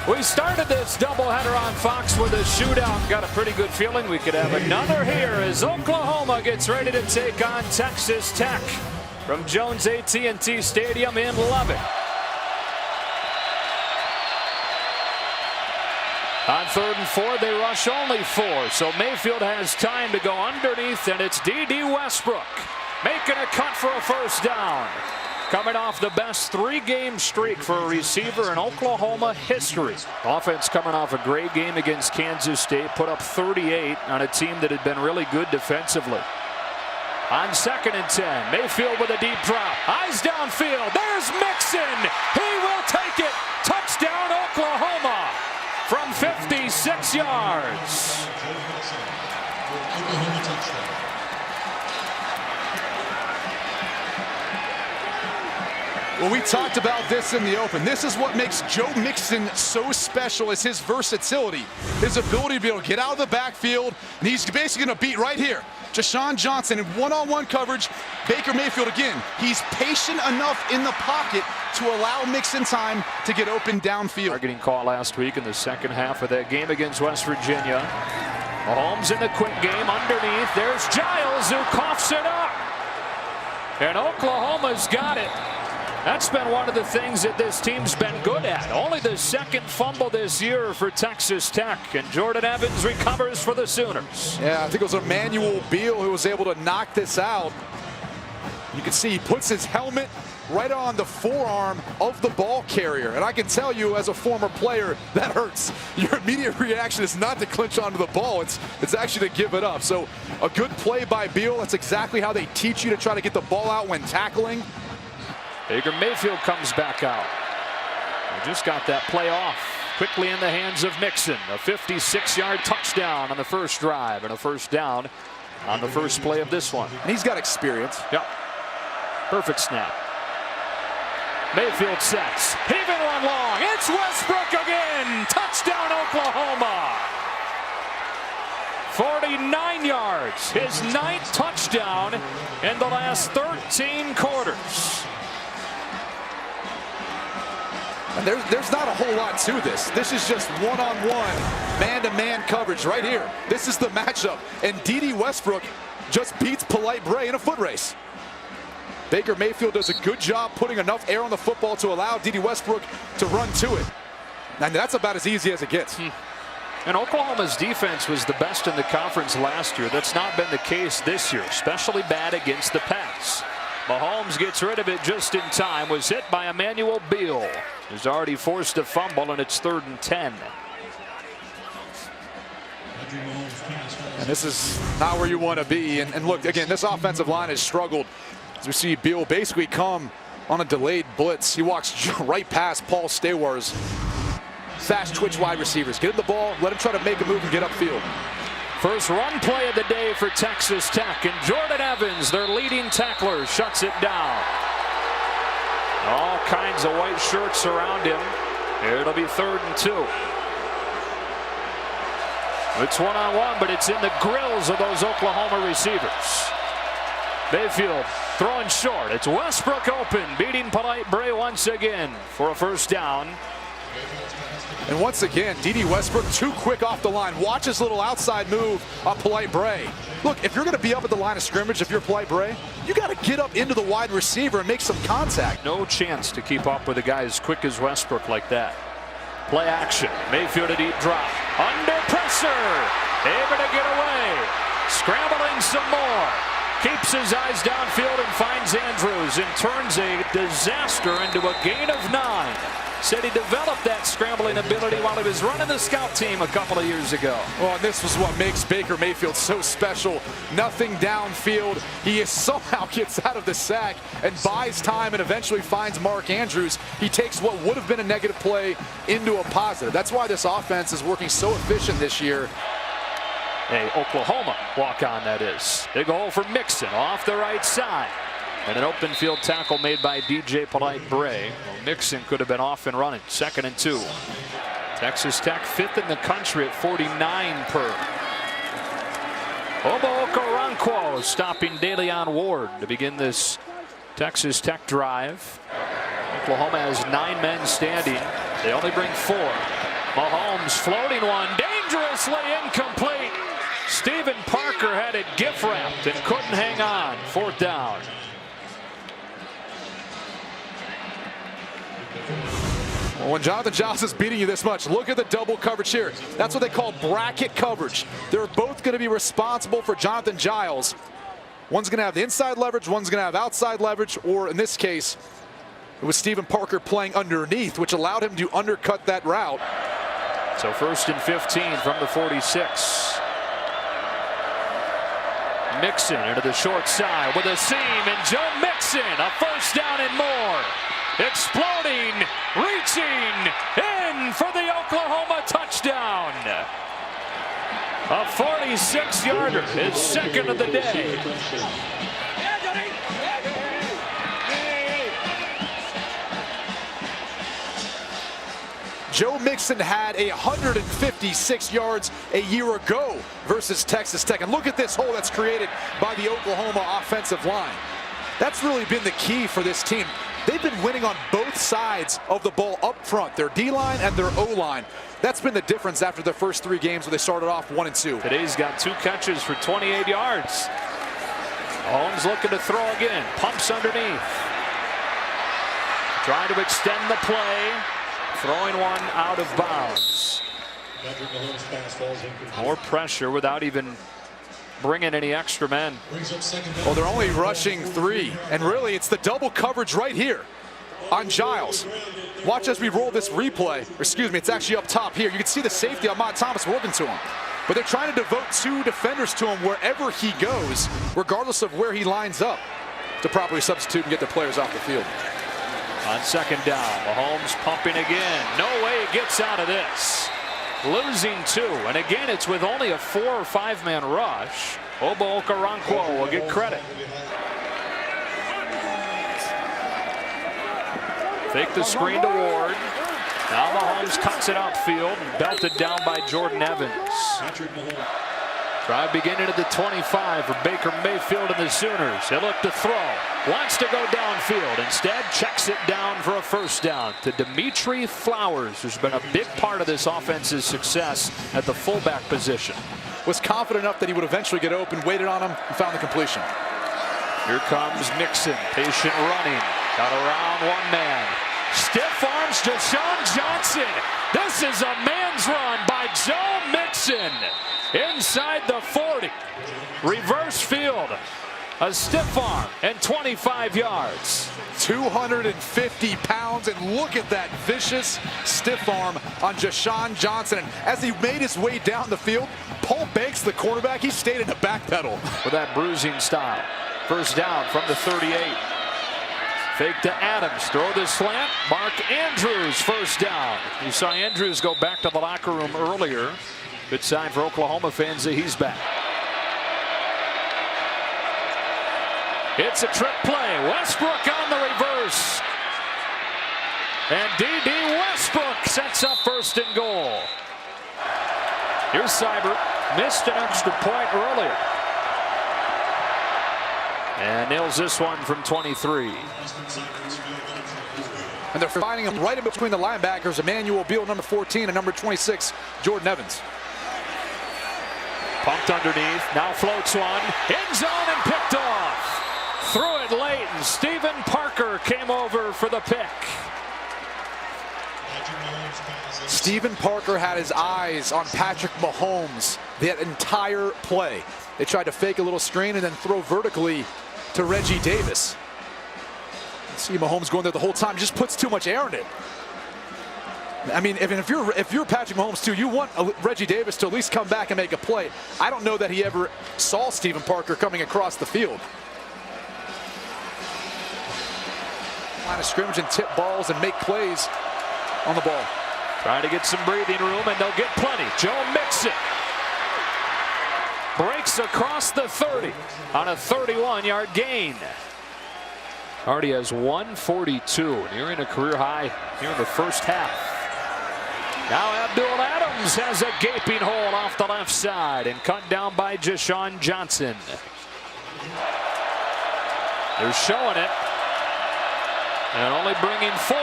We started this doubleheader on Fox with a shootout. Got a pretty good feeling we could have another here as Oklahoma gets ready to take on Texas Tech from Jones AT&T Stadium in Lubbock. On 3rd and 4, they rush only 4, so Mayfield has time to go underneath, and it's D.D. Westbrook making a cut for a first down. Coming off the best 3-game streak for a receiver in Oklahoma history. Offense coming off a great game against Kansas State, put up 38 on a team that had been really good defensively. On 2nd and 10, Mayfield with a deep drop. Eyes downfield. There's Mixon. He will take it. Touchdown, Oklahoma. From 56 yards. Well, we talked about this in the open. This is what makes Joe Mixon so special, is his versatility, his ability to be able to get out of the backfield, and he's basically going to beat right here Deshaun Johnson in one-on-one coverage. Baker Mayfield again, he's patient enough in the pocket to allow Mixon time to get open downfield. Targeting call last week in the second half of that game against West Virginia. Mahomes in the quick game underneath. There's Giles who coughs it up. And Oklahoma's got it. That's been one of the things that this team's been good at. Only the 2nd fumble this year for Texas Tech. And Jordan Evans recovers for the Sooners. Yeah, I think it was Emmanuel Beal who was able to knock this out. You can see he puts his helmet right on the forearm of the ball carrier. And I can tell you, as a former player, that hurts. Your immediate reaction is not to clinch onto the ball. It's actually to give it up. So a good play by Beal. That's exactly how they teach you to try to get the ball out when tackling. Baker Mayfield comes back out. They just got that play off quickly in the hands of Mixon. A 56-yard touchdown on the first drive and a first down on the first play of this one. And he's got experience. Yep. Perfect snap. Mayfield sets. Even one long. It's Westbrook again. Touchdown, Oklahoma. 49 yards. His 9th touchdown in the last 13 quarters. And there's not a whole lot to this. This is just one-on-one, man-to-man coverage right here. This is the matchup. And D.D. Westbrook just beats Polite Bray in a foot race. Baker Mayfield does a good job putting enough air on the football to allow D.D. Westbrook to run to it. And that's about as easy as it gets. And Oklahoma's defense was the best in the conference last year. That's not been the case this year, especially bad against the pass. Mahomes gets rid of it just in time. Was hit by Emmanuel Beal, who's already forced a fumble, and it's 3rd and 10. And this is not where you want to be. And look, again, this offensive line has struggled. As we see Beal basically come on a delayed blitz. He walks right past Paul Stewar's fast twitch wide receivers. Get him the ball, let him try to make a move and get upfield. First run play of the day for Texas Tech, and Jordan Evans, their leading tackler, shuts it down. All kinds of white shirts around him. It'll be 3rd and 2. It's one-on-one, but it's in the grills of those Oklahoma receivers. Mayfield throwing short. It's Westbrook open, beating Polite Bray once again for a first down. And once again, D.D. Westbrook too quick off the line. Watch his little outside move on Polite Bray. Look, if you're going to be up at the line of scrimmage, if you're Polite Bray, you got to get up into the wide receiver and make some contact. No chance to keep up with a guy as quick as Westbrook like that. Play action. Mayfield a deep drop. Under pressure. Able to get away. Scrambling some more. Keeps his eyes downfield and finds Andrews and turns a disaster into a gain of 9. Said he developed that scrambling ability while he was running the scout team a couple of years ago. Well, and this was what makes Baker Mayfield so special. Nothing downfield. He somehow gets out of the sack and buys time and eventually finds Mark Andrews. He takes what would have been a negative play into a positive. That's why this offense is working so efficient this year. A Oklahoma walk-on, that is. Big hole for Mixon off the right side. And an open field tackle made by DJ Polite Bray. Well, Mixon could have been off and running. 2nd and 2. Texas Tech 5th in the country at 49 per. Obo Okoronkwo stopping DeLeon Ward to begin this Texas Tech drive. Oklahoma has 9 men standing. They only bring 4. Mahomes floating one, dangerously incomplete. Stephen Parker had it gift wrapped and couldn't hang on. 4th down. Well, when Jonathan Giles is beating you this much, look at the double coverage here. That's what they call bracket coverage. They're both going to be responsible for Jonathan Giles. One's going to have the inside leverage, one's going to have outside leverage, or in this case, it was Stephen Parker playing underneath, which allowed him to undercut that route. So 1st and 15 from the 46. Mixon into the short side with a seam, and Joe Mixon, a 1st down and more. Exploding, reaching, in for the Oklahoma touchdown. A 46-yarder, his 2nd of the day. Joe Mixon had 156 yards a year ago versus Texas Tech. And look at this hole that's created by the Oklahoma offensive line. That's really been the key for this team. They've been winning on both sides of the ball up front, their D-line and their O-line. That's been the difference after the first 3 games where they started off 1-2. Today's got 2 catches for 28 yards. Holmes looking to throw again. Pumps underneath. Trying to extend the play. Throwing one out of bounds. More pressure without even bringing any extra men. Well, they're only rushing 3. And really, it's the double coverage right here on Giles. Watch as we roll this replay. Excuse me, it's actually up top here. You can see the safety, Ahmad Thomas, working to him. But they're trying to devote 2 defenders to him wherever he goes, regardless of where he lines up, to properly substitute and get the players off the field. On 2nd down, Mahomes pumping again. No way he gets out of this. Losing 2, and again it's with only a 4 or 5 man rush. Obo Okoronkwo will get credit. Fake the screen to Ward. Now Mahomes cuts it upfield and belted down by Jordan Evans. Drive beginning at the 25 for Baker Mayfield and the Sooners. They look to throw. Wants to go downfield. Instead, checks it down for a 1st down to Dimitri Flowers, who's been a big part of this offense's success at the fullback position. Was confident enough that he would eventually get open, waited on him, and found the completion. Here comes Mixon, patient running. Got around 1 man. Stiff arms Deshaun Johnson. This is a man's run by Joe Mixon. Inside the 40. Reverse field. A stiff arm and 25 yards. 250 pounds, and look at that vicious stiff arm on Deshaun Johnson. And as he made his way down the field, Paul Banks, the cornerback, he stayed in the back pedal. With that bruising style. 1st down from the 38. Fake to Adams, throw the slant. Mark Andrews, 1st down. You saw Andrews go back to the locker room earlier. Good sign for Oklahoma fans that he's back. It's a trick play. Westbrook on the reverse. And D.D. Westbrook sets up 1st and goal. Here's Seibert. Missed an extra point earlier. And nails this one from 23. And they're finding him right in between the linebackers, Emmanuel Beal, number 14, and number 26, Jordan Evans. Pumped underneath, now floats one, end zone and picked off. Threw it late, and Stephen Parker came over for the pick. Stephen Parker had his eyes on Patrick Mahomes that entire play. They tried to fake a little screen and then throw vertically to Reggie Davis. See Mahomes going there the whole time, just puts too much air in it. I mean, if you're Patrick Mahomes too, you want Reggie Davis to at least come back and make a play. I don't know that he ever saw Stephen Parker coming across the field. Line of scrimmage and tip balls and make plays on the ball. Trying to get some breathing room, and they'll get plenty. Joe Mixon breaks across the 30 on a 31-yard gain. Already has 142, nearing a career high here in the 1st half. Now Abdul Adams has a gaping hole off the left side and cut down by Deshaun Johnson. They're showing it and only bringing 4.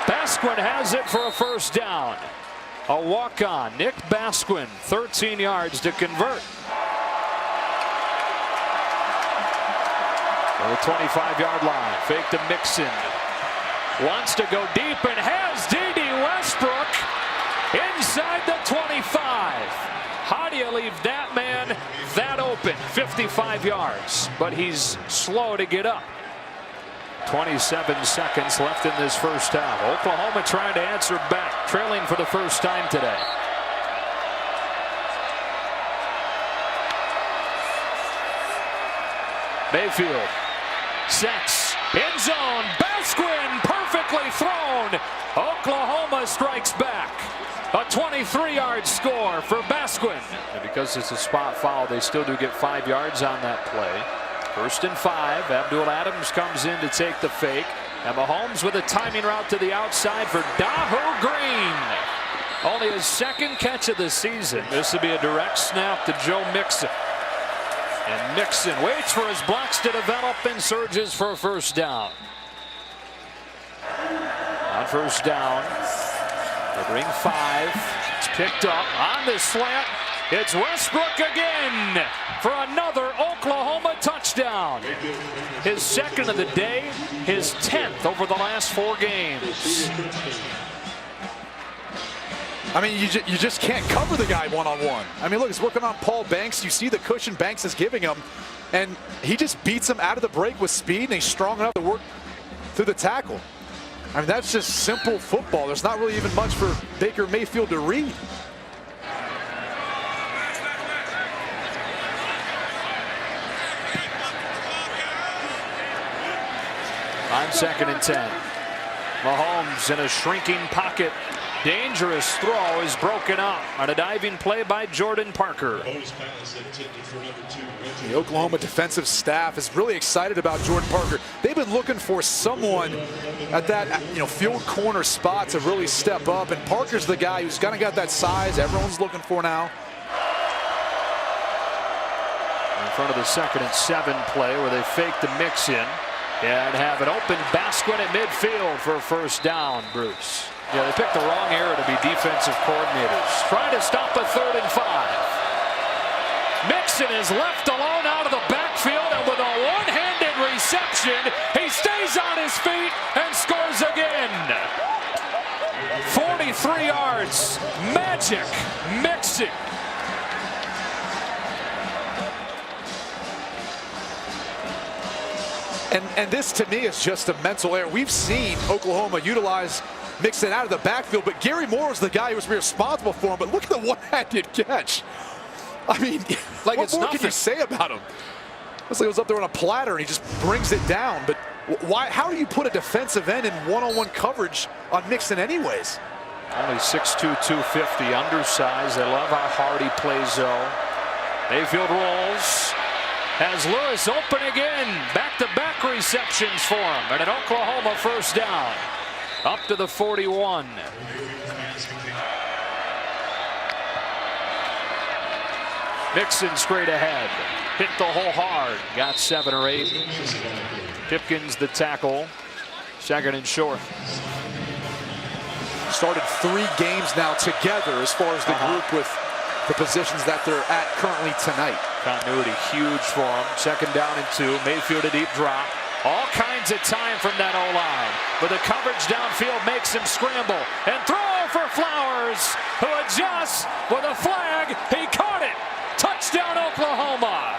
Pass Basquin has it for a first down. A walk-on. Nick Basquin, 13 yards to convert. On the 25-yard line. Fake to Mixon. Wants to go deep and has D.D. Westbrook inside the 25. How do you leave that man that open? 55 yards, but he's slow to get up. 27 seconds left in this first half. Oklahoma trying to answer back, trailing for the first time today. Mayfield sets end zone. Basquin perfectly thrown. Oklahoma strikes back. A 23-yard score for Basquin. And because it's a spot foul, they still do get 5 yards on that play. 1st and 5. Abdul Adams comes in to take the fake. And Mahomes with a timing route to the outside for Dahu Green. Only his second catch of the season. This would be a direct snap to Joe Mixon. And Mixon waits for his blocks to develop and surges for a first down. On first down, they bring 5. It's picked up on the slant. It's Westbrook again for another Oklahoma touchdown. His second of the day, his 10th over the last 4 games. I mean, you just can't cover the guy one-on-one. I mean, look, he's working on Paul Banks. You see the cushion Banks is giving him, and he just beats him out of the break with speed, and he's strong enough to work through the tackle. I mean, that's just simple football. There's not really even much for Baker Mayfield to read. On 2nd and 10. Mahomes in a shrinking pocket. Dangerous throw is broken up on a diving play by Jordan Parker. The Oklahoma defensive staff is really excited about Jordan Parker. They've been looking for someone at that field corner spot to really step up, and Parker's the guy who's kind of got that size everyone's looking for now. In front of the 2nd and 7 play where they fake the mix in and have an open Basquin at midfield for a first down, Bruce. Yeah, they picked the wrong era to be defensive coordinators. Trying to stop a 3rd and 5. Mixon is left alone out of the backfield, and with a one-handed reception, he stays on his feet and scores again. 43 yards. Magic Mixon. And this, to me, is just a mental error. We've seen Oklahoma utilize Mixon out of the backfield, but Gary Moore was the guy who was responsible for him. But look at the one-handed catch. I mean, like what more can you say about him? Looks like it was up there on a platter, and he just brings it down. But why? How do you put a defensive end in one-on-one coverage on Mixon anyways? Only 6'2", 250, undersized. They love how hard he plays, though. Mayfield rolls. Has Lewis open again. Back-to-back receptions for him. And an Oklahoma first down. Up to the 41. Mixon straight ahead. Hit the hole hard. Got 7 or 8. Pipkins the tackle. 2nd and short. Started 3 games now together as far as the group with the positions that they're at currently tonight. Continuity huge for him. 2nd down and 2. Mayfield a deep drop. All kinds of time from that O-line. But the coverage downfield makes him scramble. And throw for Flowers, who adjusts with a flag. He caught it. Touchdown, Oklahoma.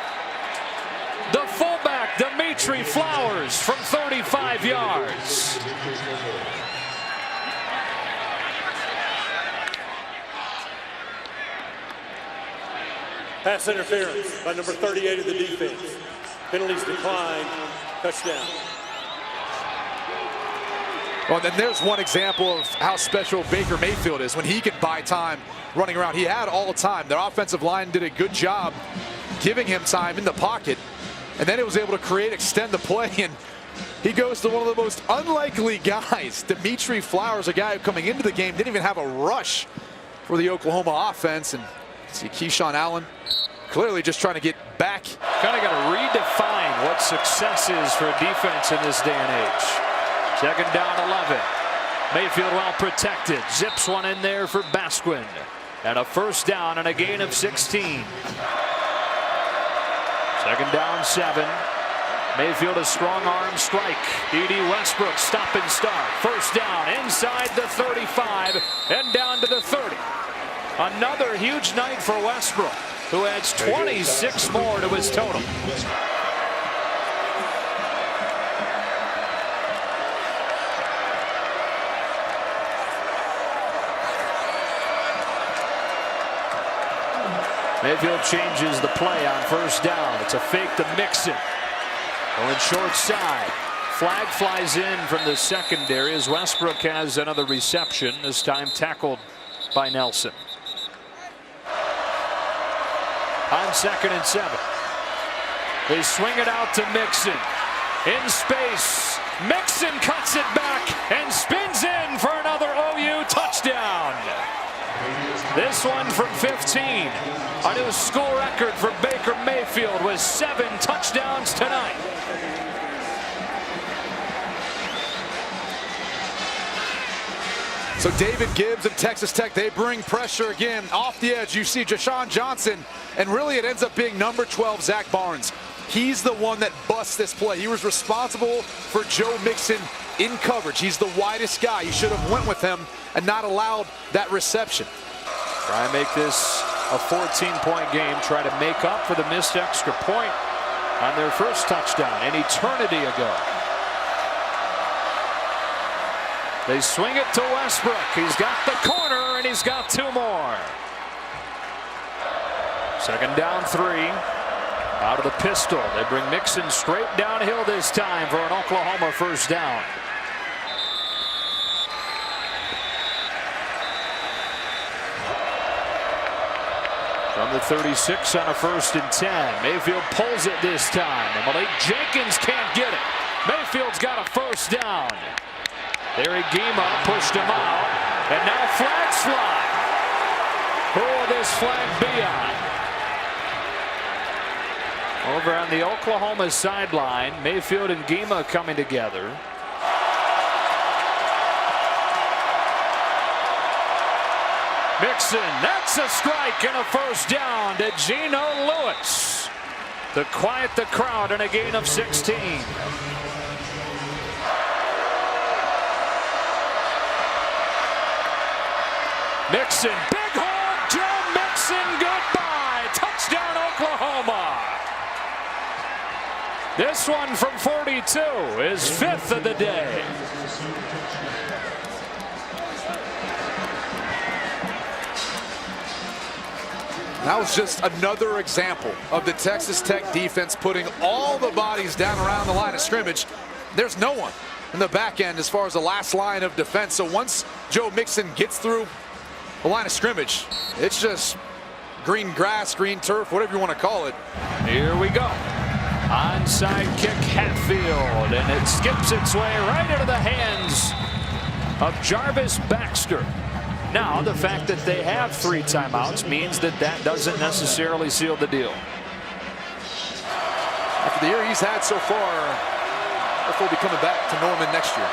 The fullback, Dimitri Flowers, from 35 yards. Pass interference by number 38 of the defense. Penalties declined. Touchdown. Well, then there's one example of how special Baker Mayfield is when he can buy time running around. He had all the time. Their offensive line did a good job giving him time in the pocket, and then it was able to extend the play, and he goes to one of the most unlikely guys, Dimitri Flowers, a guy who coming into the game didn't even have a rush for the Oklahoma offense. And see Keyshawn Allen clearly just trying to get back. Kind of got to redefine what success is for a defense in this day and age. 2nd down 11. Mayfield well protected. Zips one in there for Basquin. And a first down and a gain of 16. Second down 7. Mayfield a strong arm strike. D.D. Westbrook stop and start. First down inside the 35 and down to the 30. Another huge night for Westbrook, who adds 26 more to his total. Mayfield changes the play on first down. It's a fake to Mixon. Going short side. Flag flies in from the secondary as Westbrook has another reception, this time tackled by Nelson. On 2nd and 7. They swing it out to Mixon. In space. Mixon cuts it back and spins in for another OU touchdown. This one from 15. A new school record for Baker Mayfield with 7 touchdowns tonight. So David Gibbs and Texas Tech, they bring pressure again off the edge. You see Jashawn Johnson, and really it ends up being number 12, Zach Barnes. He's the one that busts this play. He was responsible for Joe Mixon in coverage. He's the widest guy. You should have went with him and not allowed that reception. Try and make this a 14-point game. Try to make up for the missed extra point on their first touchdown an eternity ago. They swing it to Westbrook. He's got the corner and he's got 2 more. Second down 3. Out of the pistol. They bring Mixon straight downhill this time for an Oklahoma first down. From the 36 on a 1st and 10. Mayfield pulls it this time. And Malik Jenkins can't get it. Mayfield's got a first down. There Gima pushed him out. And now flags fly. Who will this flag be on? Over on the Oklahoma sideline, Mayfield and Gima coming together. Mixon, that's a strike and a first down to Geno Lewis to quiet the crowd in a gain of 16. Mixon, big hole, Joe Mixon, goodbye. Touchdown Oklahoma. This one from 42 is 5th of the day. That was just another example of the Texas Tech defense putting all the bodies down around the line of scrimmage. There's no one in the back end as far as the last line of defense. So once Joe Mixon gets through the line of scrimmage, it's just green grass, green turf, whatever you want to call it. Here we go. Onside kick Hatfield, and it skips its way right into the hands of Jarvis Baxter. Now, the fact that they have 3 timeouts means that that doesn't necessarily seal the deal. After the year he's had so far, he'll be coming back to Norman next year.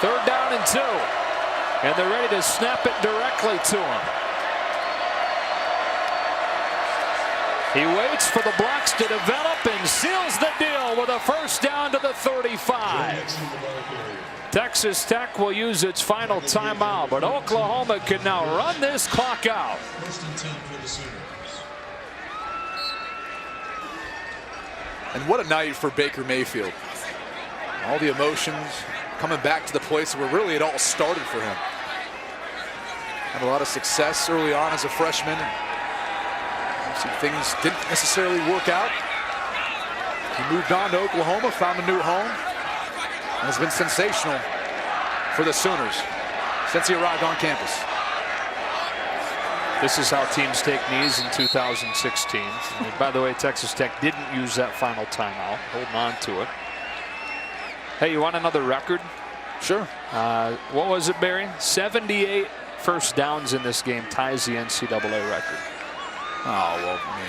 3rd down and 2. And they're ready to snap it directly to him. He waits for the blocks to develop and seals the deal with a first down to the 35. Texas Tech will use its final timeout, but Oklahoma can now run this clock out. And what a night for Baker Mayfield. All the emotions coming back to the place where really it all started for him. Had a lot of success early on as a freshman. Some things didn't necessarily work out. He moved on to Oklahoma, found a new home, and has been sensational for the Sooners since he arrived on campus. This is how teams take knees in 2016. And by the way, Texas Tech didn't use that final timeout, holding on to it. Hey, you want another record? Sure. What was it, Barry? 78 first downs in this game ties the NCAA record. Oh, well, I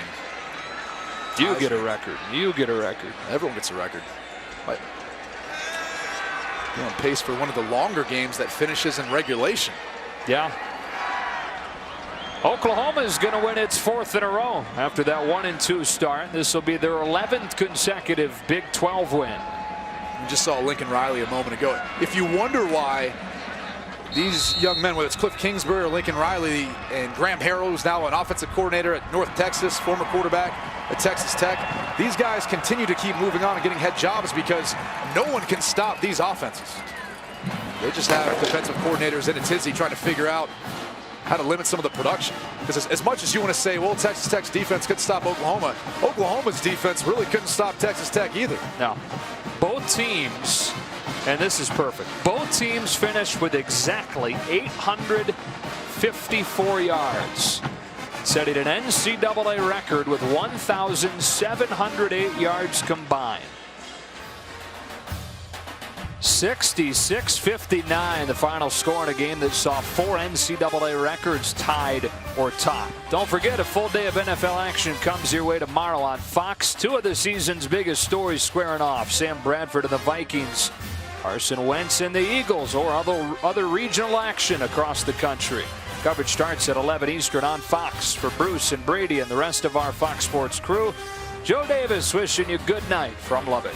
mean, you get a record. You get a record. Everyone gets a record. But You're on pace for one of the longer games that finishes in regulation. Yeah. Oklahoma is going to win its 4th in a row after that 1-2 start. This will be their 11th consecutive Big 12 win. We just saw Lincoln Riley a moment ago. If you wonder why these young men, whether it's Cliff Kingsbury or Lincoln Riley, and Graham Harrell, who's now an offensive coordinator at North Texas, former quarterback at Texas Tech, these guys continue to keep moving on and getting head jobs because no one can stop these offenses. They just have defensive coordinators in a tizzy trying to figure out how to limit some of the production. Because as much as you want to say, well, Texas Tech's defense couldn't stop Oklahoma, Oklahoma's defense really couldn't stop Texas Tech either. No. Both teams, and this is perfect, both teams finished with exactly 854 yards, setting an NCAA record with 1,708 yards combined. 66-59, the final score in a game that saw 4 NCAA records tied or topped. Don't forget, a full day of NFL action comes your way tomorrow on Fox. 2 of the season's biggest stories squaring off: Sam Bradford and the Vikings, Carson Wentz and the Eagles, or other regional action across the country. Coverage starts at 11 Eastern on Fox. For Bruce and Brady and the rest of our Fox Sports crew, Joe Davis wishing you good night from Lubbock.